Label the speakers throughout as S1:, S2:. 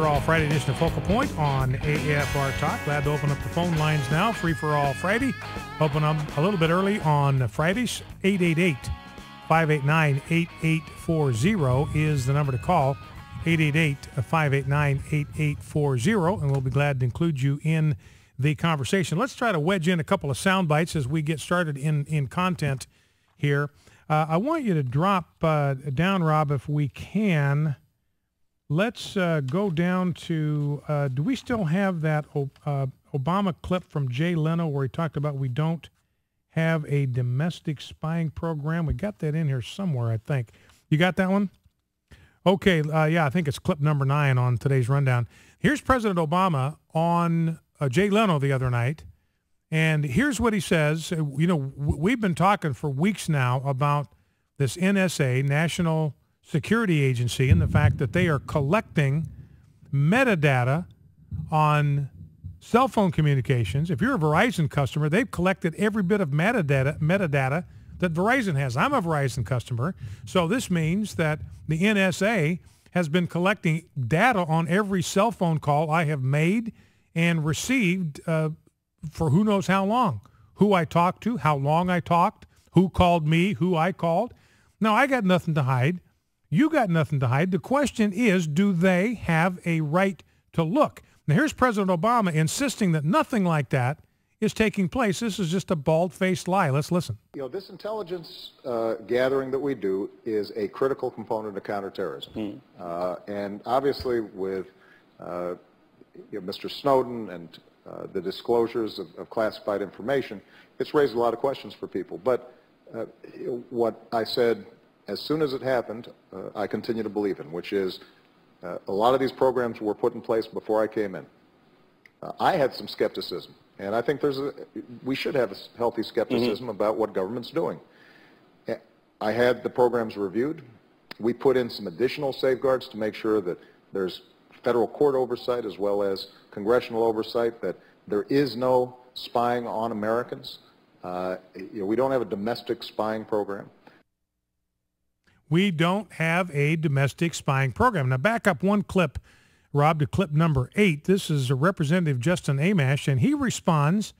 S1: free-for-all Friday edition of Focal Point on AFR Talk. Glad to open up the phone lines now. Free-for-all Friday. Open up a little bit early on Fridays. 888-589-8840 is the number to call. 888-589-8840, and we'll be glad to include you in the conversation. Let's try to wedge in a couple of sound bites as we get started in content here. I want you to drop down, Rob, if we can. Let's go down to, do we still have that Obama clip from Jay Leno where he talked about we don't have a domestic spying program? We got that in here somewhere, I think. You got that one? Okay, yeah, I think it's clip number 9 on today's rundown. Here's President Obama on Jay Leno the other night. And here's what he says. You know, we've been talking for weeks now about this NSA, National Security Agency, and the fact that they are collecting metadata on cell phone communications. If you're a Verizon customer, they've collected every bit of metadata that Verizon has. I'm a Verizon customer, so this means that the NSA has been collecting data on every cell phone call I have made and received for who knows how long, who I talked to, how long I talked, who called me, who I called. Now, I got nothing to hide. You got nothing to hide. The question is, do they have a right to look? Now, here's President Obama insisting that nothing like that is taking place. This is just a bald-faced lie. Let's listen.
S2: You know, this intelligence gathering that we do is a critical component of counterterrorism. And obviously with Mr. Snowden and the disclosures of classified information, it's raised a lot of questions for people. But what I said as soon as it happened, I continue to believe in, which is a lot of these programs were put in place before I came in. I had some skepticism, and I think we should have a healthy skepticism about what government's doing. I had the programs reviewed. We put in some additional safeguards to make sure that there's federal court oversight as well as congressional oversight, that there is no spying on Americans. We don't have a domestic spying program.
S1: We don't have a domestic spying program. Now, back up one clip, Rob, to clip number 8. This is Representative Justin Amash, and he responds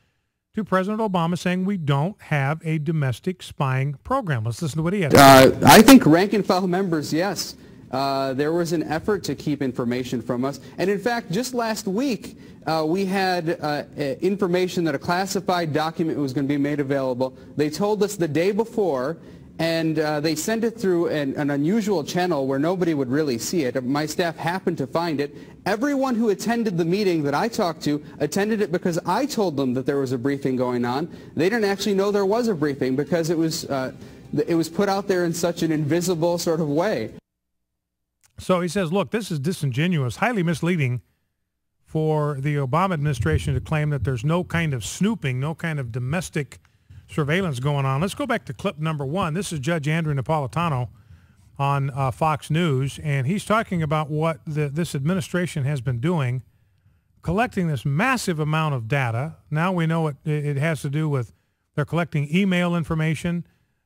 S1: to President Obama saying we don't have a domestic spying program. Let's listen to what he has to say.
S3: I think rank and file members, yes. There was an effort to keep information from us. And in fact, just last week, we had information that a classified document was going to be made available. They told us the day before, and they sent it through an unusual channel where nobody would really see it. My staff happened to find it. Everyone who attended the meeting that I talked to attended it because I told them that there was a briefing going on. They didn't actually know there was a briefing because it was put out there in such an invisible sort of way.
S1: So he says, look, this is disingenuous, highly misleading for the Obama administration to claim that there's no kind of snooping, no kind of domestic surveillance going on. Let's go back to clip number 1. This is Judge Andrew Napolitano on Fox News, and he's talking about what this administration has been doing, collecting this massive amount of data. Now we know it has to do with they're collecting email information.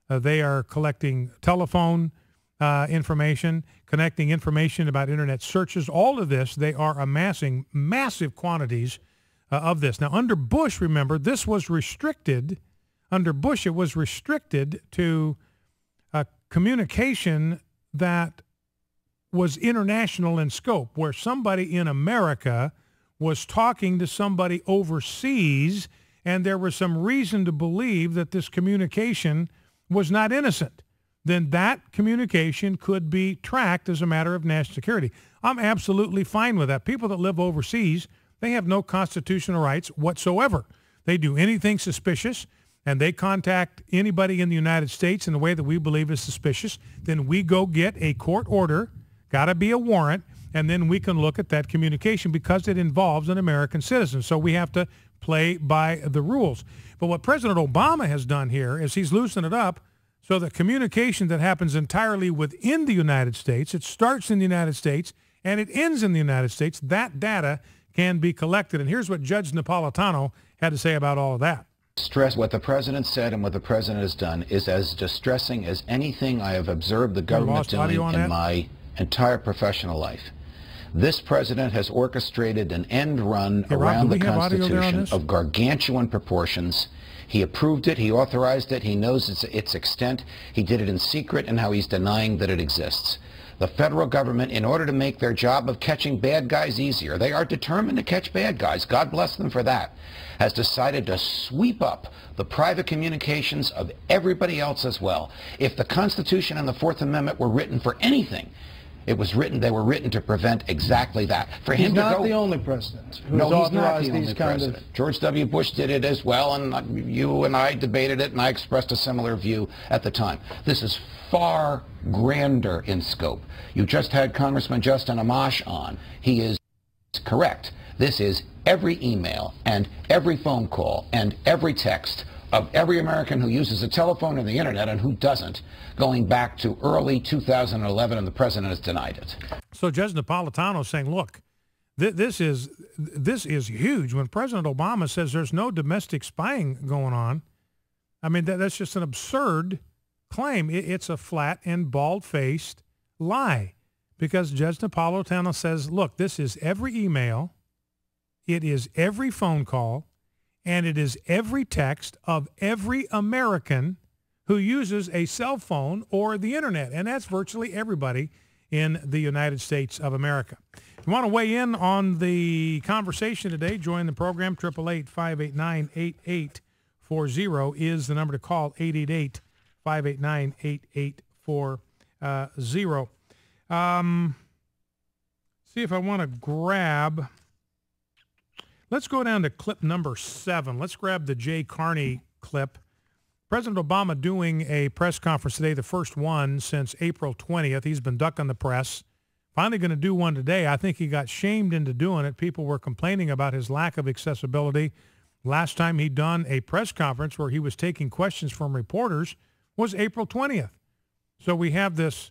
S1: They are collecting telephone information, connecting information about Internet searches. All of this, they are amassing massive quantities of this. Now, under Bush, remember, this was restricted. Under Bush, it was restricted to communication that was international in scope, where somebody in America was talking to somebody overseas, and there was some reason to believe that this communication was not innocent. Then that communication could be tracked as a matter of national security. I'm absolutely fine with that. People that live overseas, they have no constitutional rights whatsoever. They do anything suspicious, and they contact anybody in the United States in the way that we believe is suspicious, then we go get a court order, got to be a warrant, and then we can look at that communication because it involves an American citizen. So we have to play by the rules. But what President Obama has done here is he's loosened it up so that communication that happens entirely within the United States, it starts in the United States and it ends in the United States, that data can be collected. And here's what Judge Napolitano had to say about all of that.
S4: Stress what the president said and what the president has done is as distressing as anything I have observed the government doing in my entire professional life. This president has orchestrated an end run
S1: Hey, Rob,
S4: around
S1: do
S4: the
S1: we have audio there on
S4: Constitution
S1: this?
S4: of gargantuan proportions. He approved it. He authorized it. He knows its extent. He did it in secret, and how he's denying that it exists. The federal government, in order to make their job of catching bad guys easier, they are determined to catch bad guys, God bless them for that, has decided to sweep up the private communications of everybody else as well. If the Constitution and the Fourth Amendment were written for anything, they were written to prevent exactly that. For him
S5: He's
S4: to
S5: not
S4: go,
S5: the only president who's
S4: no, he's not
S5: authorized
S4: the
S5: these
S4: only
S5: kind
S4: president.
S5: of...
S4: George W. Bush did it as well, and you and I debated it, and I expressed a similar view at the time. This is far grander in scope. You just had Congressman Justin Amash on. He is correct. This is every email and every phone call and every text of every American who uses a telephone or the internet and who doesn't, going back to early 2011, and the president has denied it.
S1: So Judge Napolitano is saying, look, this is huge. When President Obama says there's no domestic spying going on, I mean, that's just an absurd claim. It's a flat and bald-faced lie, because Judge Napolitano says, look, this is every email, it is every phone call, and it is every text of every American who uses a cell phone or the internet, and that's virtually everybody in the United States of America. If you want to weigh in on the conversation today, join the program. 888-589-8840 is the number to call, 888-589-8840. See if I want to grab... Let's go down to clip number 7. Let's grab the Jay Carney clip. President Obama doing a press conference today, the first one since April 20th. He's been ducking the press. Finally going to do one today. I think he got shamed into doing it. People were complaining about his lack of accessibility. Last time he'd done a press conference where he was taking questions from reporters was April 20th. So we have this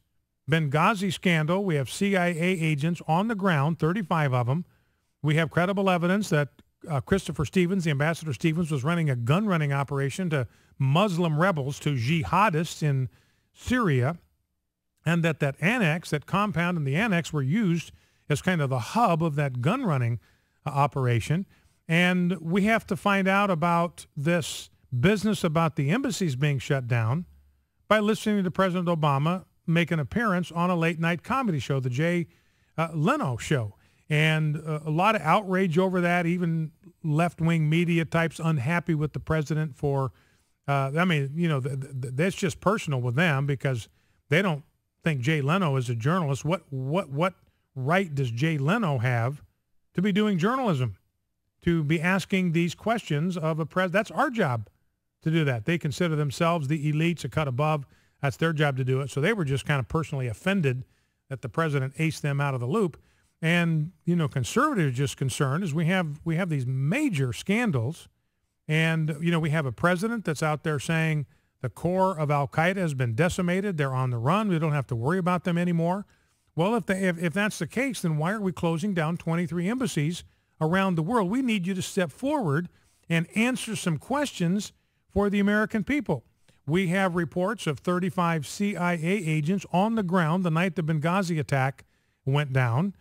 S1: Benghazi scandal. We have CIA agents on the ground, 35 of them. We have credible evidence that Christopher Stevens, the Ambassador Stevens, was running a gun-running operation to Muslim rebels, to jihadists in Syria, and that annex, that compound and the annex were used as kind of the hub of that gun-running operation. And we have to find out about this business about the embassies being shut down by listening to President Obama make an appearance on a late-night comedy show, the Jay Leno show. And a lot of outrage over that, even left-wing media types unhappy with the president for, I mean, you know, that's just personal with them because they don't think Jay Leno is a journalist. What right does Jay Leno have to be doing journalism, to be asking these questions of a president? That's our job to do that. They consider themselves the elites, a cut above. That's their job to do it. So they were just kind of personally offended that the president aced them out of the loop. And, you know, conservatives are just concerned as we have these major scandals. And, you know, we have a president that's out there saying the core of al-Qaeda has been decimated. They're on the run. We don't have to worry about them anymore. Well, if that's the case, then why are we closing down 23 embassies around the world? We need you to step forward and answer some questions for the American people. We have reports of 35 CIA agents on the ground the night the Benghazi attack went down.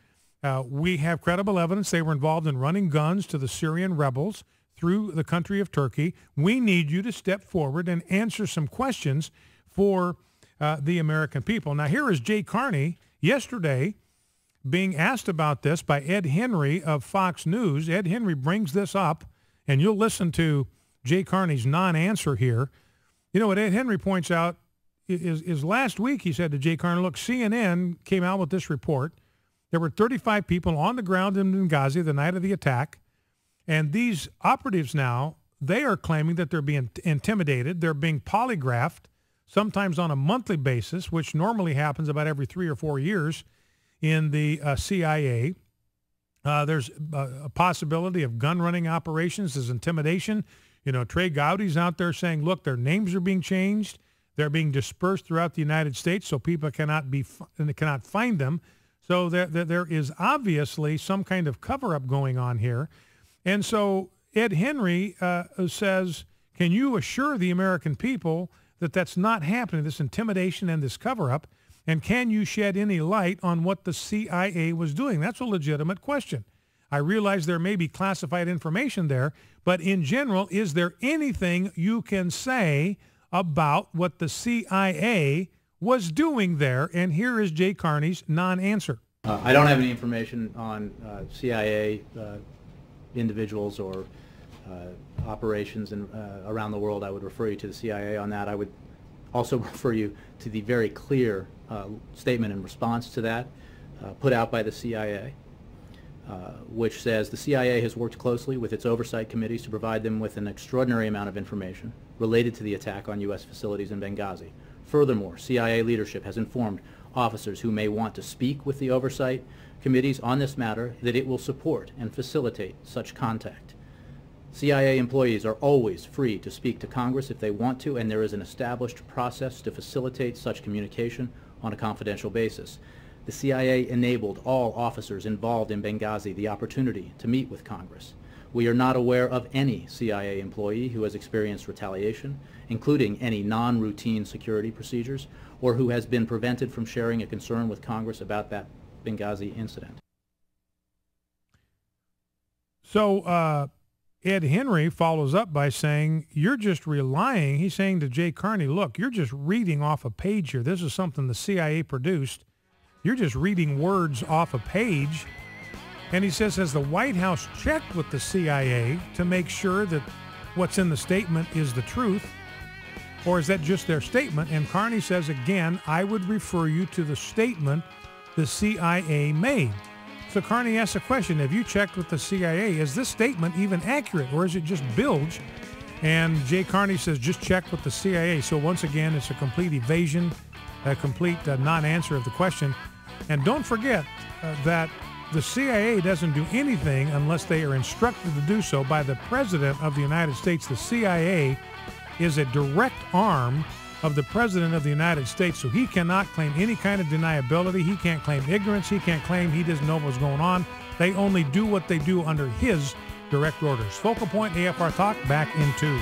S1: We have credible evidence they were involved in running guns to the Syrian rebels through the country of Turkey. We need you to step forward and answer some questions for the American people. Now, here is Jay Carney yesterday being asked about this by Ed Henry of Fox News. Ed Henry brings this up, and you'll listen to Jay Carney's non-answer here. You know what Ed Henry points out is last week he said to Jay Carney, look, CNN came out with this report. There were 35 people on the ground in Benghazi the night of the attack, and these operatives now, they are claiming that they're being intimidated. They're being polygraphed, sometimes on a monthly basis, which normally happens about every 3 or 4 years in the CIA. There's a possibility of gun-running operations. There's intimidation. You know, Trey Gowdy's out there saying, look, their names are being changed. They're being dispersed throughout the United States so people cannot find them. So there is obviously some kind of cover-up going on here. And so Ed Henry says, can you assure the American people that that's not happening, this intimidation and this cover-up? And can you shed any light on what the CIA was doing? That's a legitimate question. I realize there may be classified information there, but in general, is there anything you can say about what the CIA was doing there? And here is Jay Carney's non-answer.
S5: I don't have any information on CIA individuals or operations around the world. I would refer you to the CIA on that. I would also refer you to the very clear statement in response to that put out by the CIA, which says the CIA has worked closely with its oversight committees to provide them with an extraordinary amount of information related to the attack on U.S. facilities in Benghazi. Furthermore, CIA leadership has informed officers who may want to speak with the oversight committees on this matter that it will support and facilitate such contact. CIA employees are always free to speak to Congress if they want to, and there is an established process to facilitate such communication on a confidential basis. The CIA enabled all officers involved in Benghazi the opportunity to meet with Congress. We are not aware of any CIA employee who has experienced retaliation, including any non-routine security procedures, or who has been prevented from sharing a concern with Congress about that Benghazi incident.
S1: So Ed Henry follows up by saying, you're just relying, he's saying to Jay Carney, look, you're just reading off a page here. This is something the CIA produced. You're just reading words off a page. And he says, has the White House checked with the CIA to make sure that what's in the statement is the truth? Or is that just their statement? And Carney says, again, I would refer you to the statement the CIA made. So Carney asks a question, have you checked with the CIA? Is this statement even accurate, or is it just bilge? And Jay Carney says, just check with the CIA. So once again, it's a complete evasion, a complete non-answer of the question. And don't forget that the CIA doesn't do anything unless they are instructed to do so by the President of the United States. The CIA is a direct arm of the President of the United States, so he cannot claim any kind of deniability. He can't claim ignorance. He can't claim he doesn't know what's going on. They only do what they do under his direct orders. Focal Point AFR Talk, back in 2.